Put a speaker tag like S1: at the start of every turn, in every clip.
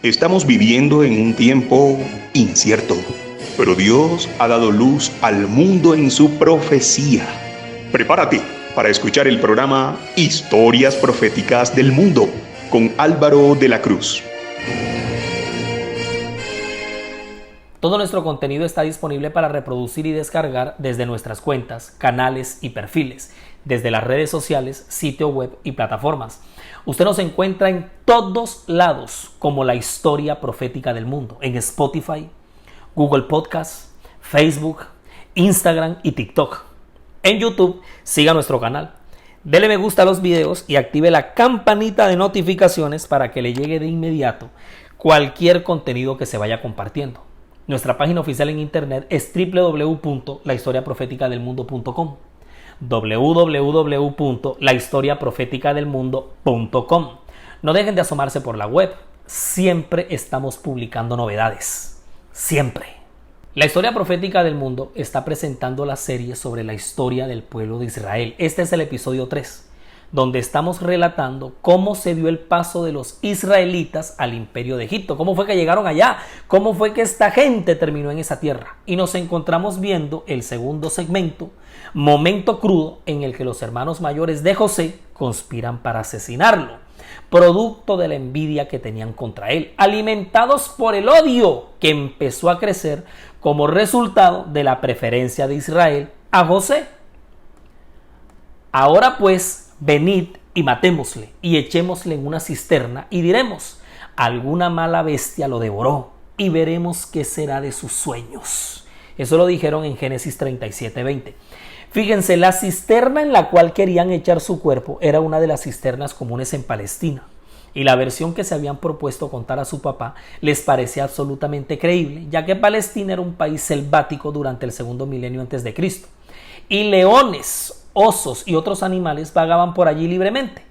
S1: Estamos viviendo en un tiempo incierto, pero Dios ha dado luz al mundo en su profecía. Prepárate para escuchar el programa Historias Proféticas del Mundo con Álvaro de la Cruz.
S2: Todo nuestro contenido está disponible para reproducir y descargar desde nuestras cuentas, canales y perfiles, desde las redes sociales, sitio web y plataformas. Usted nos encuentra en todos lados como la Historia Profética del Mundo, en Spotify, Google Podcast, Facebook, Instagram y TikTok. En YouTube, siga nuestro canal. Dele me gusta a los videos y active la campanita de notificaciones para que le llegue de inmediato cualquier contenido que se vaya compartiendo. Nuestra página oficial en internet es www.lahistoriaprofeticadelmundo.com www.lahistoriaprofeticadelmundo.com. No dejen de asomarse por la web. Siempre estamos publicando novedades. Siempre. La Historia Profética del Mundo está presentando la serie sobre la historia del pueblo de Israel. Este es el episodio 3, donde estamos relatando cómo se dio el paso de los israelitas al imperio de Egipto, cómo fue que llegaron allá, cómo fue que esta gente terminó en esa tierra. Y nos encontramos viendo el segundo segmento, momento crudo, en el que los hermanos mayores de José conspiran para asesinarlo, producto de la envidia que tenían contra él, alimentados por el odio que empezó a crecer como resultado de la preferencia de Israel a José. Ahora pues, venid y matémosle y echémosle en una cisterna y diremos, alguna mala bestia lo devoró y veremos qué será de sus sueños. Eso lo dijeron en Génesis 37:20. Fíjense, la cisterna en la cual querían echar su cuerpo era una de las cisternas comunes en Palestina. Y la versión que se habían propuesto contar a su papá les parecía absolutamente creíble, ya que Palestina era un país selvático durante el segundo milenio antes de Cristo. Y leones, osos y otros animales vagaban por allí libremente.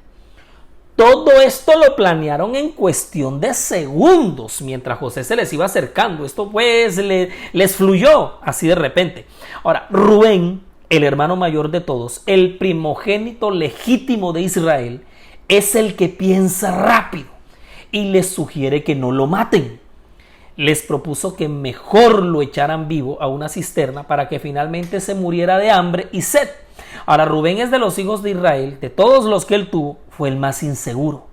S2: Todo esto lo planearon en cuestión de segundos mientras José se les iba acercando. Esto pues les fluyó así de repente. Ahora, Rubén, el hermano mayor de todos, el primogénito legítimo de Israel, es el que piensa rápido y les sugiere que no lo maten. Les propuso que mejor lo echaran vivo a una cisterna para que finalmente se muriera de hambre y sed. Ahora, Rubén es de los hijos de Israel, de todos los que él tuvo, fue el más inseguro,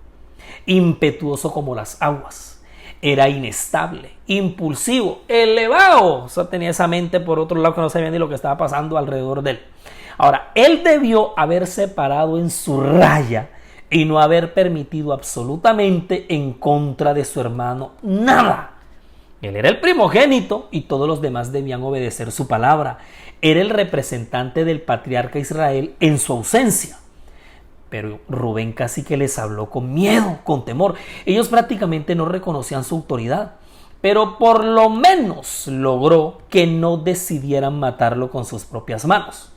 S2: impetuoso como las aguas. Era inestable, impulsivo, elevado. O sea, tenía esa mente por otro lado que no sabía ni lo que estaba pasando alrededor de él. Ahora, él debió haberse parado en su raya y no haber permitido absolutamente en contra de su hermano nada. Él era el primogénito y todos los demás debían obedecer su palabra. Era el representante del patriarca Israel en su ausencia. Pero Rubén casi que les habló con miedo, con temor. Ellos prácticamente no reconocían su autoridad, pero por lo menos logró que no decidieran matarlo con sus propias manos.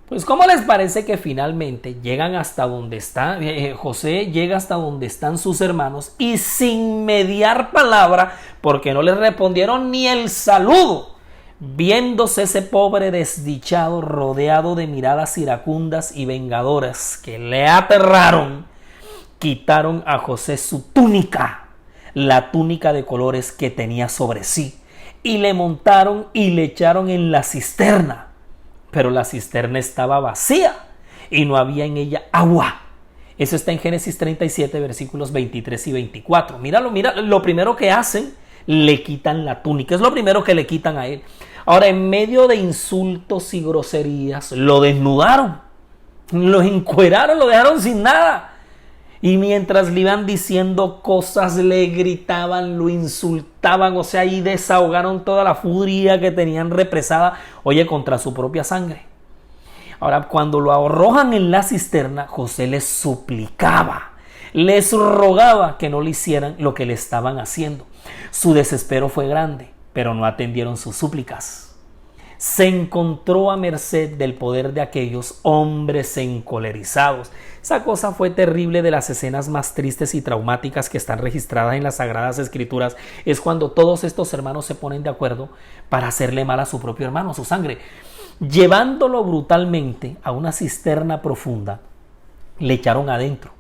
S2: Pues ¿cómo les parece que finalmente llegan hasta donde está José llega hasta donde están sus hermanos y sin mediar palabra, porque no les respondieron ni el saludo, viéndose ese pobre desdichado rodeado de miradas iracundas y vengadoras que le aterraron, quitaron a José su túnica, la túnica de colores que tenía sobre sí, y le montaron y le echaron en la cisterna. Pero la cisterna estaba vacía y no había en ella agua. Eso está en Génesis 37, versículos 23 y 24. Míralo, lo primero que hacen, le quitan la túnica. Es lo primero que le quitan a él. Ahora, en medio de insultos y groserías, lo desnudaron, lo encueraron, lo dejaron sin nada. Y mientras le iban diciendo cosas, le gritaban, lo insultaban, o sea, ahí desahogaron toda la furia que tenían represada, contra su propia sangre. Ahora, cuando lo arrojan en la cisterna, José les suplicaba, les rogaba que no le hicieran lo que le estaban haciendo. Su desespero fue grande, pero no atendieron sus súplicas. Se encontró a merced del poder de aquellos hombres encolerizados. Esa cosa fue terrible. De las escenas más tristes y traumáticas que están registradas en las Sagradas Escrituras es cuando todos estos hermanos se ponen de acuerdo para hacerle mal a su propio hermano, a su sangre. Llevándolo brutalmente a una cisterna profunda, le echaron adentro.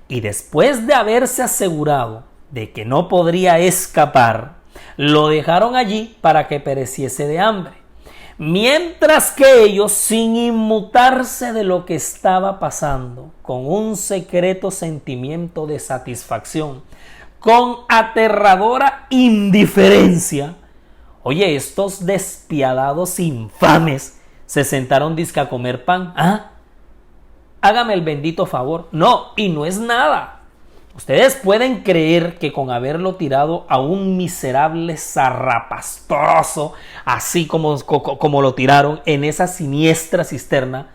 S2: Y después de haberse asegurado de que no podría escapar, lo dejaron allí para que pereciese de hambre. Mientras que ellos, sin inmutarse de lo que estaba pasando, con un secreto sentimiento de satisfacción, con aterradora indiferencia, oye, estos despiadados infames se sentaron dizque a comer pan. Hágame el bendito favor. No, y no es nada. Ustedes pueden creer que con haberlo tirado a un miserable zarrapastroso, así como lo tiraron en esa siniestra cisterna,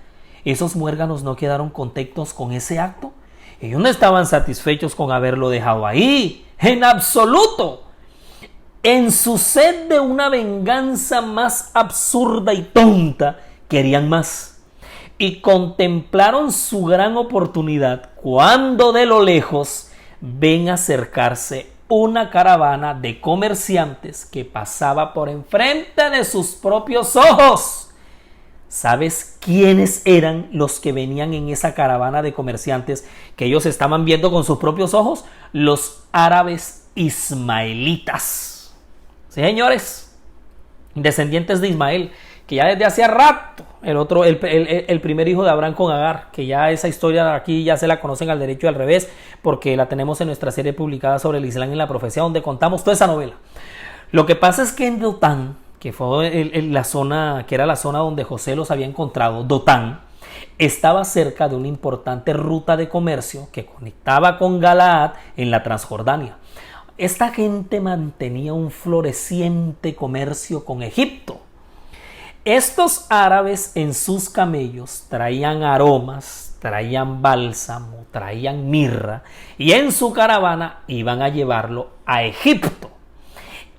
S2: esos muérganos no quedaron contentos con ese acto. Ellos no estaban satisfechos con haberlo dejado ahí, en absoluto. En su sed de una venganza más absurda y tonta, querían más. Y contemplaron su gran oportunidad cuando de lo lejos ven acercarse una caravana de comerciantes que pasaba por enfrente de sus propios ojos. ¿Sabes quiénes eran los que venían en esa caravana de comerciantes que ellos estaban viendo con sus propios ojos? Los árabes ismaelitas. Sí, señores, descendientes de Ismael, que ya desde hacía rato, el primer hijo de Abraham con Agar, que ya esa historia aquí ya se la conocen al derecho y al revés, porque la tenemos en nuestra serie publicada sobre el Islam y la profecía, donde contamos toda esa novela. Lo que pasa es que en Dotán, que fue la zona, que era la zona donde José los había encontrado, Dotán, estaba cerca de una importante ruta de comercio que conectaba con Galaad en la Transjordania. Esta gente mantenía un floreciente comercio con Egipto. Estos árabes en sus camellos traían aromas, traían bálsamo, traían mirra, y en su caravana iban a llevarlo a Egipto.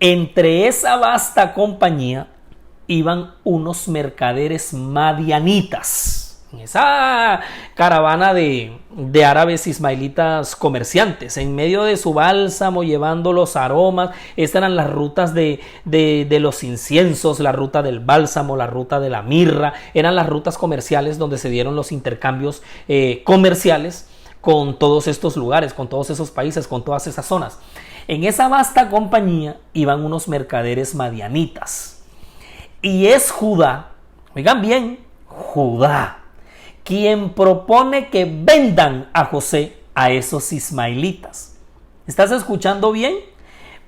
S2: Entre esa vasta compañía iban unos mercaderes madianitas. En esa caravana de árabes ismaelitas comerciantes, en medio de su bálsamo, llevando los aromas. Estas eran las rutas de los inciensos, la ruta del bálsamo, la ruta de la mirra. Eran las rutas comerciales donde se dieron los intercambios comerciales con todos estos lugares, con todos esos países, con todas esas zonas. En esa vasta compañía iban unos mercaderes madianitas. Y es Judá, oigan bien, Judá, quien propone que vendan a José a esos ismaelitas. ¿Estás escuchando bien?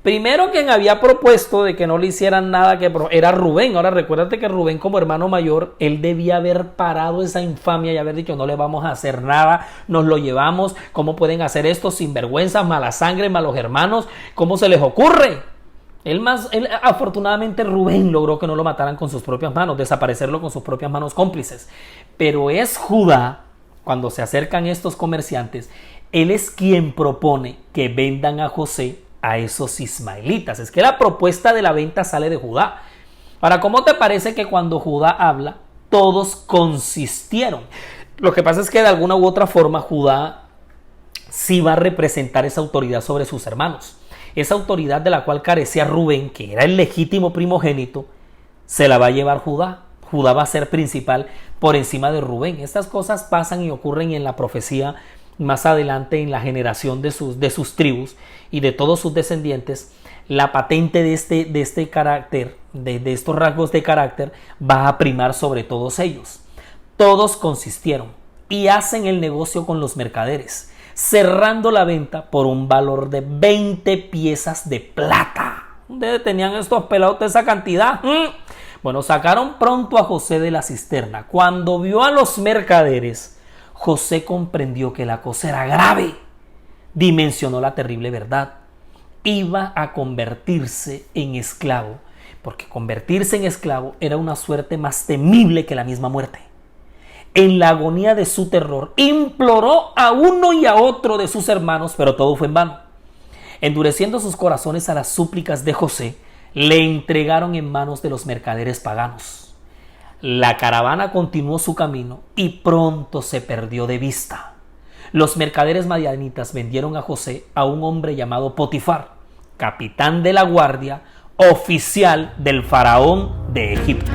S2: Primero, quien había propuesto de que no le hicieran nada era Rubén. Ahora recuérdate que Rubén, como hermano mayor, él debía haber parado esa infamia y haber dicho: no le vamos a hacer nada, nos lo llevamos. ¿Cómo pueden hacer esto? Sinvergüenzas, mala sangre, malos hermanos. ¿Cómo se les ocurre? Afortunadamente Rubén logró que no lo mataran con sus propias manos, desaparecerlo con sus propias manos cómplices. Pero es Judá, cuando se acercan estos comerciantes, él es quien propone que vendan a José a esos ismaelitas. Es que la propuesta de la venta sale de Judá. Ahora, ¿cómo te parece que cuando Judá habla, todos consistieron? Lo que pasa es que de alguna u otra forma Judá sí va a representar esa autoridad sobre sus hermanos. Esa autoridad de la cual carecía Rubén, que era el legítimo primogénito, se la va a llevar Judá. Judá va a ser principal por encima de Rubén. Estas cosas pasan y ocurren en la profecía más adelante, en la generación de sus tribus y de todos sus descendientes. La patente de este carácter, de estos rasgos de carácter, va a primar sobre todos ellos. Todos consistieron y hacen el negocio con los mercaderes, cerrando la venta por un valor de 20 piezas de plata. ¿Dónde tenían estos pelados de esa cantidad? Bueno, sacaron pronto a José de la cisterna. Cuando vio a los mercaderes, José comprendió que la cosa era grave. Dimensionó la terrible verdad. Iba a convertirse en esclavo, porque convertirse en esclavo era una suerte más temible que la misma muerte. En la agonía de su terror, imploró a uno y a otro de sus hermanos, pero todo fue en vano. Endureciendo sus corazones a las súplicas de José, le entregaron en manos de los mercaderes paganos. La caravana continuó su camino y pronto se perdió de vista. Los mercaderes madianitas vendieron a José a un hombre llamado Potifar, capitán de la guardia, oficial del faraón de Egipto.